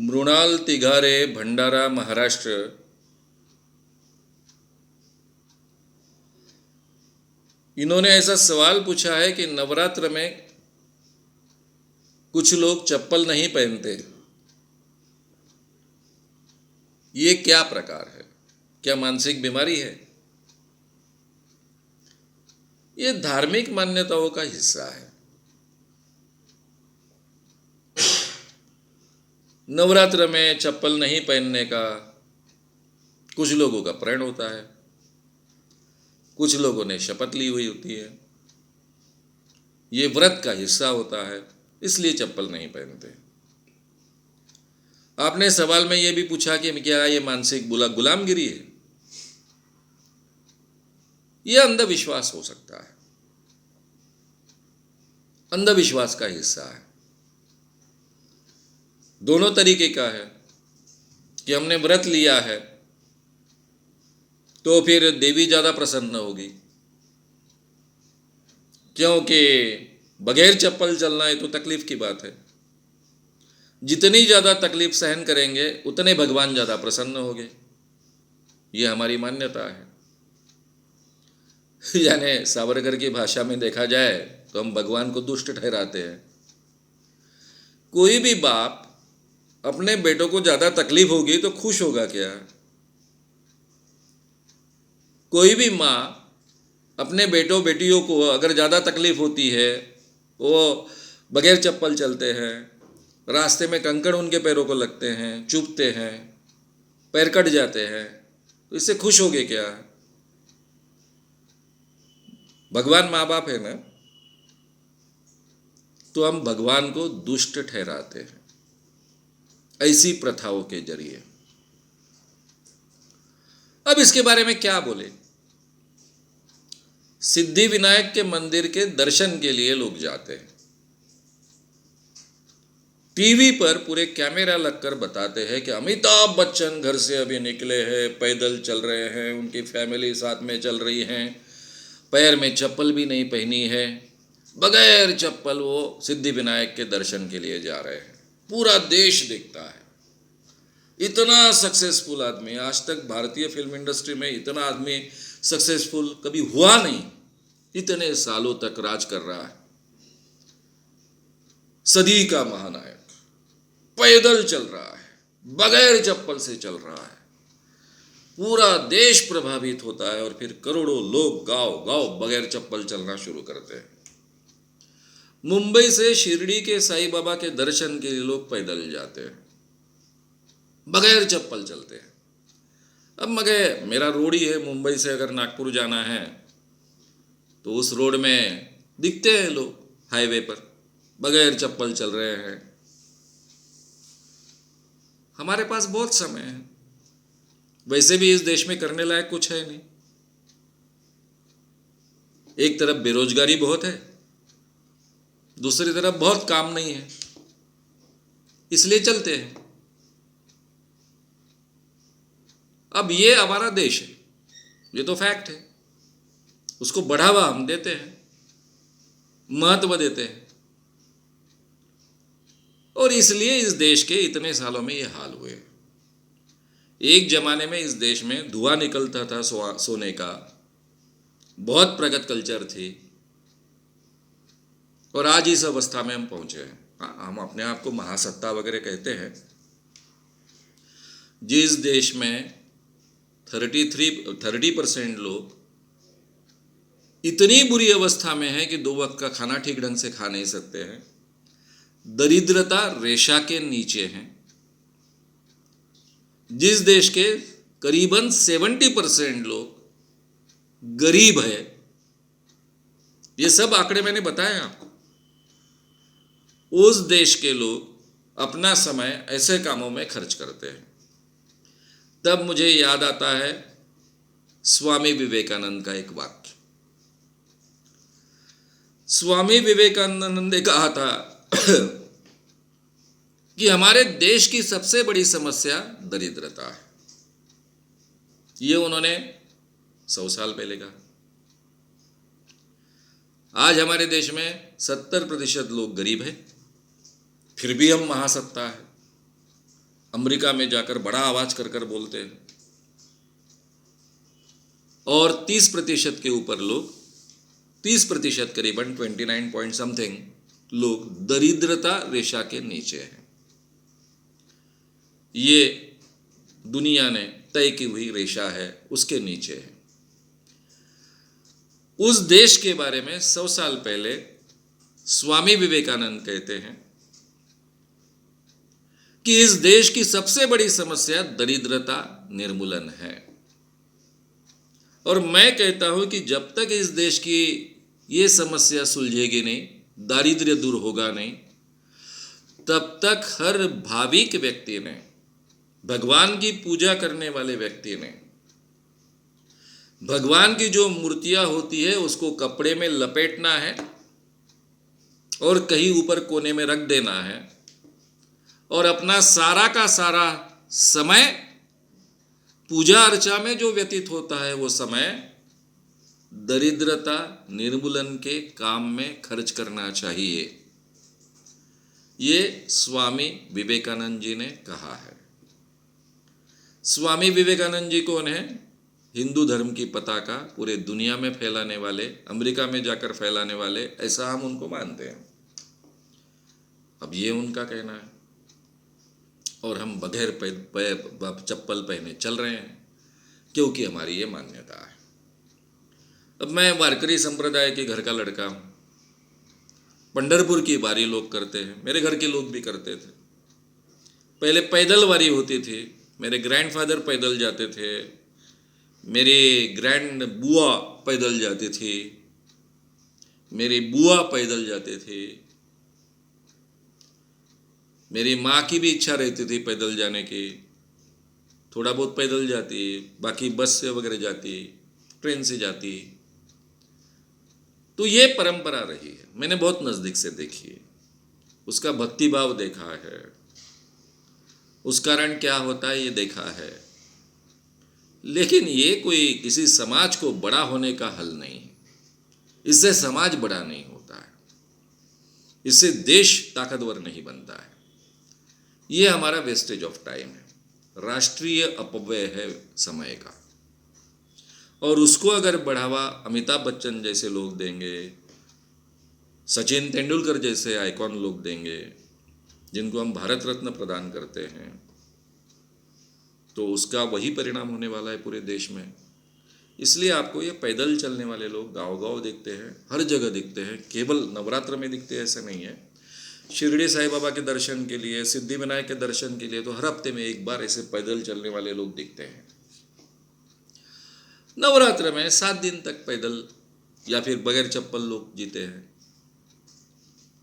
मृणाल तिघारे, भंडारा, महाराष्ट्र। इन्होंने ऐसा सवाल पूछा है कि नवरात्र में कुछ लोग चप्पल नहीं पहनते, ये क्या प्रकार है? क्या मानसिक बीमारी है? ये धार्मिक मान्यताओं का हिस्सा है। नवरात्र में चप्पल नहीं पहनने का कुछ लोगों का प्रण होता है, कुछ लोगों ने शपथ ली हुई होती है, ये व्रत का हिस्सा होता है, इसलिए चप्पल नहीं पहनते। आपने सवाल में यह भी पूछा कि क्या ये मानसिक गुलामगिरी है? यह अंधविश्वास हो सकता है, अंधविश्वास का हिस्सा है। दोनों तरीके का है कि हमने व्रत लिया है तो फिर देवी ज़्यादा प्रसन्न होगी, क्योंकि बगैर चप्पल चलना है तो तकलीफ की बात है। जितनी ज़्यादा तकलीफ सहन करेंगे उतने भगवान ज़्यादा प्रसन्न होंगे, ये हमारी मान्यता है। यानी सावरकर की भाषा में देखा जाए तो हम भगवान को दुष्ट ठहराते हैं। कोई भी बाप अपने बेटों को ज़्यादा तकलीफ होगी तो खुश होगा क्या? कोई भी माँ अपने बेटों बेटियों को अगर ज़्यादा तकलीफ होती है, वो बगैर चप्पल चलते हैं, रास्ते में कंकड़ उनके पैरों को लगते हैं, चुभते हैं, पैर कट जाते हैं, तो इससे खुश होगे क्या? भगवान माँ बाप है ना, तो हम भगवान को दुष्ट ठहराते हैं ऐसी प्रथाओं के जरिए। अब इसके बारे में क्या बोले? सिद्धि विनायक के मंदिर के दर्शन के लिए लोग जाते हैं, टीवी पर पूरे कैमरा लगकर बताते हैं कि अमिताभ बच्चन घर से अभी निकले हैं, पैदल चल रहे हैं, उनकी फैमिली साथ में चल रही हैं, पैर में चप्पल भी नहीं पहनी है, बगैर चप्पल वो सिद्धि विनायक के दर्शन के लिए जा रहे हैं। पूरा देश देखता है। इतना सक्सेसफुल आदमी, आज तक भारतीय फिल्म इंडस्ट्री में इतना आदमी सक्सेसफुल कभी हुआ नहीं, इतने सालों तक राज कर रहा है। सदी का महानायक पैदल चल रहा है, बगैर चप्पल से चल रहा है, पूरा देश प्रभावित होता है और फिर करोड़ों लोग गांव गांव बगैर चप्पल चलना शुरू करते हैं। मुंबई से शिरडी के साईं बाबा के दर्शन के लिए लोग पैदल जाते हैं, बगैर चप्पल चलते हैं। अब मेरा रोड ही है, मुंबई से अगर नागपुर जाना है तो उस रोड में दिखते हैं लोग हाईवे पर बगैर चप्पल चल रहे हैं। हमारे पास बहुत समय है, वैसे भी इस देश में करने लायक कुछ है नहीं। एक तरफ बेरोजगारी बहुत है, दूसरी तरफ बहुत काम नहीं है, इसलिए चलते हैं। अब ये हमारा देश है, ये तो फैक्ट है, उसको बढ़ावा हम देते हैं, महत्व देते हैं, और इसलिए इस देश के इतने सालों में ये हाल हुए। एक जमाने में इस देश में धुआं निकलता था सोने का, बहुत प्रगत कल्चर थी, और आज इस अवस्था में हम पहुंचे हैं। हम अपने आप को महासत्ता वगैरह कहते हैं। जिस देश में 30% लोग इतनी बुरी अवस्था में है कि 2 वक्त का खाना ठीक ढंग से खा नहीं सकते हैं, दरिद्रता रेशा के नीचे हैं, जिस देश के करीबन 70% लोग गरीब है, ये सब आंकड़े मैंने बताए आपको, उस देश के लोग अपना समय ऐसे कामों में खर्च करते हैं। तब मुझे याद आता है स्वामी विवेकानंद का एक वाक्य। स्वामी विवेकानंद ने कहा था कि हमारे देश की सबसे बड़ी समस्या दरिद्रता है। ये उन्होंने 100 साल पहले कहा। आज हमारे देश में 70% लोग गरीब हैं, फिर भी हम महासत्ता है। अमेरिका में जाकर बड़ा आवाज कर कर बोलते हैं। और 30% के ऊपर लोग, 30% करीबन 29 पॉइंट समथिंग लोग दरिद्रता रेखा के नीचे हैं। ये दुनिया ने तय की हुई रेखा है, उसके नीचे है। उस देश के बारे में 100 साल पहले स्वामी विवेकानंद कहते हैं कि इस देश की सबसे बड़ी समस्या दरिद्रता निर्मूलन है। और मैं कहता हूं कि जब तक इस देश की ये समस्या सुलझेगी नहीं, दारिद्र्य दूर होगा नहीं, तब तक हर भाविक व्यक्ति ने, भगवान की पूजा करने वाले व्यक्ति ने, भगवान की जो मूर्तियां होती है उसको कपड़े में लपेटना है और कहीं ऊपर कोने में रख देना है और अपना सारा का सारा समय पूजा अर्चा में जो व्यतीत होता है वो समय दरिद्रता निर्मूलन के काम में खर्च करना चाहिए। ये स्वामी विवेकानंद जी ने कहा है। स्वामी विवेकानंद जी कौन है? हिंदू धर्म की पताका पूरे दुनिया में फैलाने वाले, अमेरिका में जाकर फैलाने वाले, ऐसा हम उनको मानते हैं। अब ये उनका कहना है और हम बगैर चप्पल पहने चल रहे हैं क्योंकि हमारी ये मान्यता है। अब मैं वारकरी संप्रदाय के घर का लड़का हूँ। पंढरपुर की वारी लोग करते हैं, मेरे घर के लोग भी करते थे। पहले पैदल वारी होती थी, मेरे ग्रैंडफादर पैदल जाते थे, मेरी ग्रैंड बुआ पैदल जाती थी, मेरी बुआ पैदल जाते थे, मेरी माँ की भी इच्छा रहती थी पैदल जाने की, थोड़ा बहुत पैदल जाती, बाकी बस से वगैरह जाती, ट्रेन से जाती। तो ये परंपरा रही है, मैंने बहुत नज़दीक से देखी है, उसका भक्तिभाव देखा है, उस कारण क्या होता है ये देखा है। लेकिन ये कोई किसी समाज को बड़ा होने का हल नहीं है। इससे समाज बड़ा नहीं होता है, इससे देश ताकतवर नहीं बनता है। ये हमारा वेस्टेज ऑफ टाइम है, राष्ट्रीय अपव्यय है समय का। और उसको अगर बढ़ावा अमिताभ बच्चन जैसे लोग देंगे, सचिन तेंदुलकर जैसे आइकॉन लोग देंगे, जिनको हम भारत रत्न प्रदान करते हैं, तो उसका वही परिणाम होने वाला है पूरे देश में। इसलिए आपको ये पैदल चलने वाले लोग गांव-गांव दिखते हैं, हर जगह दिखते हैं, केवल नवरात्र में दिखते हैं ऐसा नहीं है। शिरडी साईं बाबा के दर्शन के लिए, सिद्धिविनायक के दर्शन के लिए तो हर हफ्ते में एक बार ऐसे पैदल चलने वाले लोग दिखते हैं। नवरात्र में 7 दिन तक पैदल या फिर बगैर चप्पल लोग जीते हैं,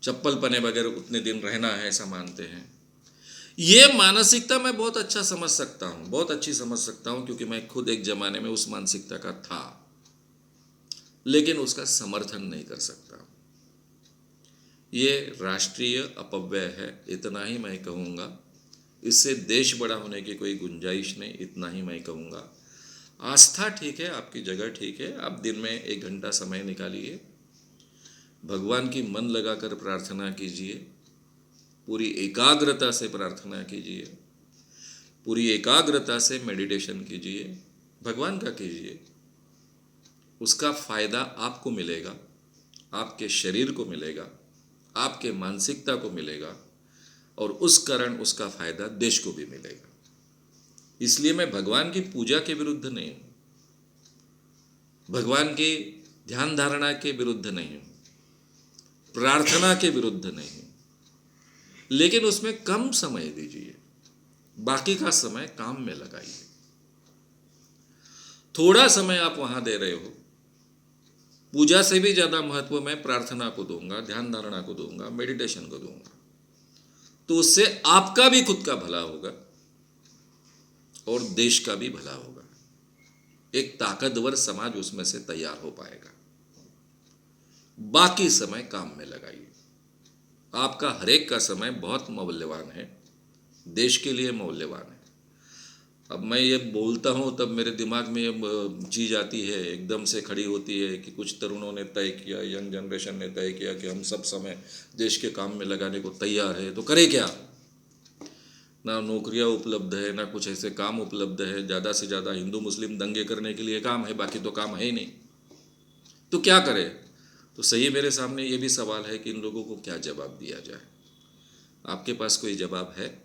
चप्पल पहने बगैर उतने दिन रहना है ऐसा मानते हैं। ये मानसिकता मैं बहुत अच्छा समझ सकता हूँ, बहुत अच्छी समझ सकता हूँ, क्योंकि मैं खुद एक जमाने में उस मानसिकता का था, लेकिन उसका समर्थन नहीं कर सकता। ये राष्ट्रीय अपव्यय है, इतना ही मैं कहूँगा। इससे देश बड़ा होने की कोई गुंजाइश नहीं, इतना ही मैं कहूँगा। आस्था ठीक है, आपकी जगह ठीक है, आप दिन में 1 घंटा समय निकालिए, भगवान की मन लगाकर प्रार्थना कीजिए, पूरी एकाग्रता से प्रार्थना कीजिए, पूरी एकाग्रता से मेडिटेशन कीजिए, भगवान का कीजिए। उसका फ़ायदा आपको मिलेगा, आपके शरीर को मिलेगा, आपके मानसिकता को मिलेगा, और उस कारण उसका फ़ायदा देश को भी मिलेगा। इसलिए मैं भगवान की पूजा के विरुद्ध नहीं हूँ, भगवान की ध्यान धारणा के विरुद्ध नहीं हूँ, प्रार्थना के विरुद्ध नहीं हूँ, लेकिन उसमें कम समय दीजिए, बाकी का समय काम में लगाइए। थोड़ा समय आप वहाँ दे रहे हो, पूजा से भी ज़्यादा महत्व मैं प्रार्थना को दूंगा, ध्यान धारणा को दूंगा, मेडिटेशन को दूंगा, तो उससे आपका भी खुद का भला होगा और देश का भी भला होगा। एक ताकतवर समाज उसमें से तैयार हो पाएगा। बाकी समय काम में लगाइए। आपका हर एक का समय बहुत मूल्यवान है, देश के लिए मूल्यवान है। अब मैं ये बोलता हूँ तब मेरे दिमाग में ये चीज़ आती है, एकदम से खड़ी होती है कि कुछ तरुणों ने तय किया, यंग जनरेशन ने तय किया कि हम सब समय देश के काम में लगाने को तैयार है, तो करे क्या? ना नौकरियां उपलब्ध है, ना कुछ ऐसे काम उपलब्ध है, ज़्यादा से ज़्यादा हिंदू मुस्लिम दंगे करने के लिए काम है, बाकी तो काम है ही नहीं। तो क्या करे? तो सही मेरे सामने ये भी सवाल है कि इन लोगों को क्या जवाब दिया जाए। आपके पास कोई जवाब है?